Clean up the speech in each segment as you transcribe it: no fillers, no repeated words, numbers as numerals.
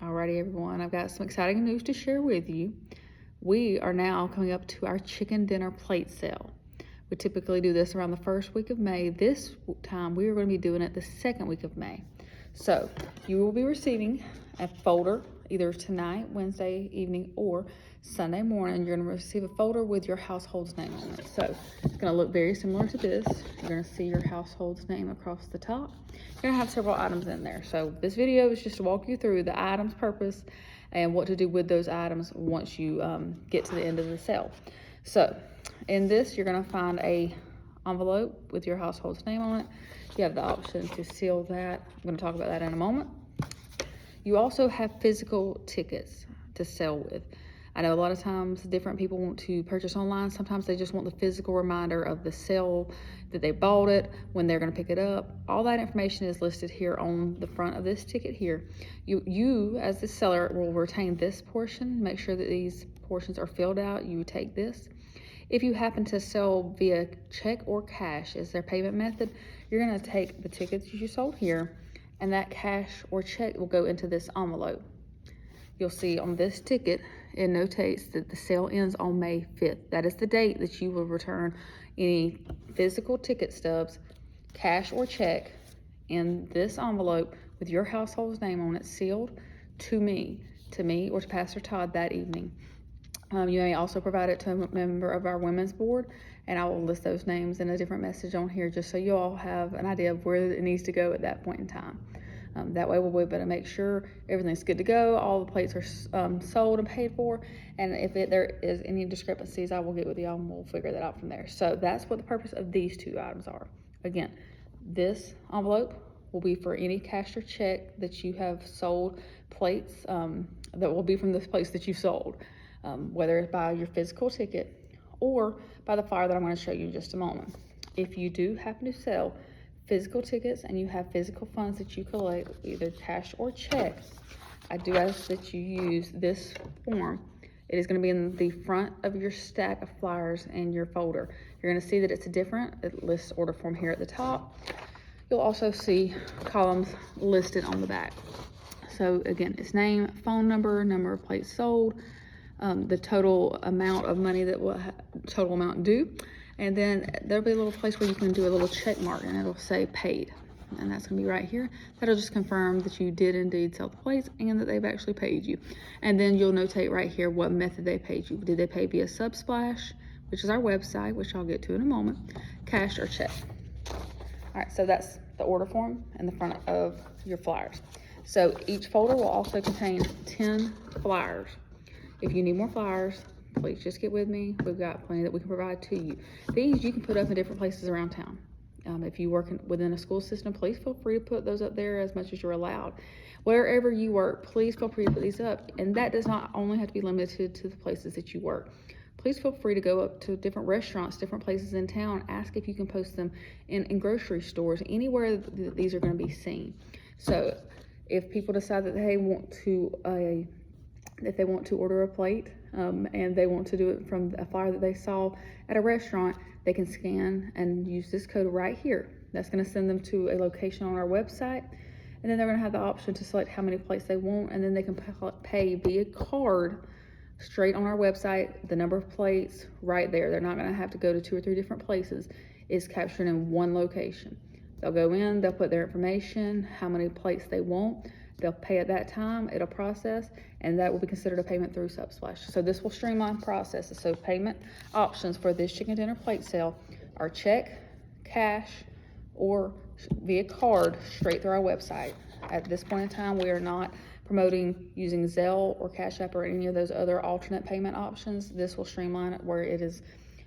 Alrighty, everyone, I've got some exciting news to share with you. We are now coming up to our chicken dinner plate sale. We typically do this around the first week of May. This time we are going to be doing it the second week of May. So you will be receiving a folder either tonight, Wednesday evening, or Sunday morning. You're going to receive a folder with your household's name on it. So it's going to look very similar to this. You're going to see your household's name across the top. You're going to have several items in there. So this video is just to walk you through the item's purpose and what to do with those items once you get to the end of the sale. So in this, you're going to find a envelope with your household's name on it. You have the option to seal that. I'm going to talk about that in a moment. You also have physical tickets to sell with. I know a lot of times different people want to purchase online. Sometimes they just want the physical reminder of the sale, that they bought it, when they're going to pick it up. All that information is listed here on the front of this ticket here. You as the seller will retain this portion. Make sure that these portions are filled out. You take this. If you happen to sell via check or cash as their payment method, you're going to take the tickets you sold here, and that cash or check will go into this envelope. You'll see on this ticket, it notates that the sale ends on May 5th. That is the date that you will return any physical ticket stubs, cash or check, in this envelope with your household's name on it, sealed to me or to Pastor Todd that evening. You may also provide it to a member of our women's board, and I will list those names in a different message on here just so you all have an idea of where it needs to go at that point in time. That way we'll be able to make sure everything's good to go, all the plates are sold and paid for, and if there is any discrepancies, I will get with y'all and we'll figure that out from there. So that's what the purpose of these two items are. Again, this envelope will be for any cash or check that you have sold, plates that will be from this place that you sold, whether it's by your physical ticket or by the flyer that I'm going to show you in just a moment. If you do happen to sell physical tickets and you have physical funds that you collect, either cash or check, I do ask that you use this form. It is going to be in the front of your stack of flyers in your folder. You're going to see that it's different. It lists order form here at the top. You'll also see columns listed on the back. So again, it's name, phone number, number of plates sold, the total amount of money that will total amount due. And then there'll be a little place where you can do a little check mark and it'll say paid. And that's gonna be right here. That'll just confirm that you did indeed sell the plates and that they've actually paid you. And then you'll notate right here what method they paid you. Did they pay via Subsplash, which is our website, which I'll get to in a moment, cash or check. All right, so that's the order form in the front of your flyers. So each folder will also contain 10 flyers. If you need more flyers, please just get with me. We've got plenty that we can provide to you. These you can put up in different places around town. If you work within a school system, please feel free to put those up there as much as you're allowed. Wherever you work, please feel free to put these up. And that does not only have to be limited to the places that you work. Please feel free to go up to different restaurants, different places in town. Ask if you can post them in grocery stores, anywhere that these are going to be seen. So if people decide that they want to order a plate, and they want to do it from a flyer that they saw at a restaurant, they can scan and use this code right here. That's going to send them to a location on our website, and then they're going to have the option to select how many plates they want, and then they can pay via card straight on our website. The number of plates right there. They're not going to have to go to 2 or 3 different places. It's captured in one location. They'll go in, they'll put their information, how many plates they want. They'll pay at that time, it'll process, and that will be considered a payment through Subsplash. So this will streamline processes. So payment options for this chicken dinner plate sale are check, cash, or via card straight through our website. At this point in time, we are not promoting using Zelle or Cash App or any of those other alternate payment options. This will streamline it where it is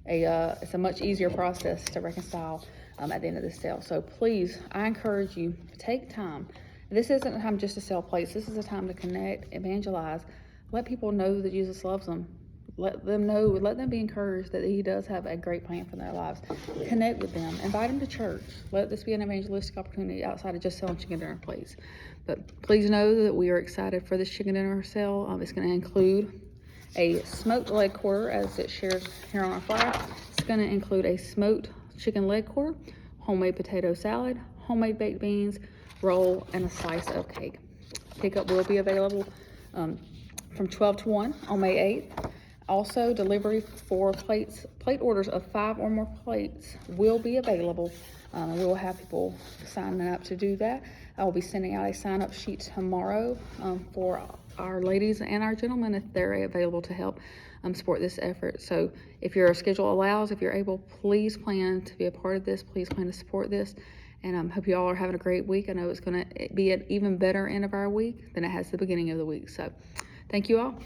it's a much easier process to reconcile at the end of the sale. So please, I encourage you to take time. This isn't a time just to sell plates. This is a time to connect, evangelize, let people know that Jesus loves them. Let them know, let them be encouraged that he does have a great plan for their lives. Connect with them, invite them to church. Let this be an evangelistic opportunity outside of just selling chicken dinner plates. But please know that we are excited for this chicken dinner sale. It's going to include a smoked leg quarter, as it shares here on our flyer. It's going to include a smoked chicken leg quarter, homemade potato salad, homemade baked beans, roll, and a slice of cake. Pickup will be available from 12 to 1 on May 8th. Also, delivery for plate orders of 5 or more plates will be available. We'll have people signing up to do that. I will be sending out a sign-up sheet tomorrow for our ladies and our gentlemen if they're available to help support this effort. So if your schedule allows, if you're able, please plan to be a part of this. Please plan to support this. And hope you all are having a great week. I know it's going to be an even better end of our week than it has the beginning of the week. So thank you all.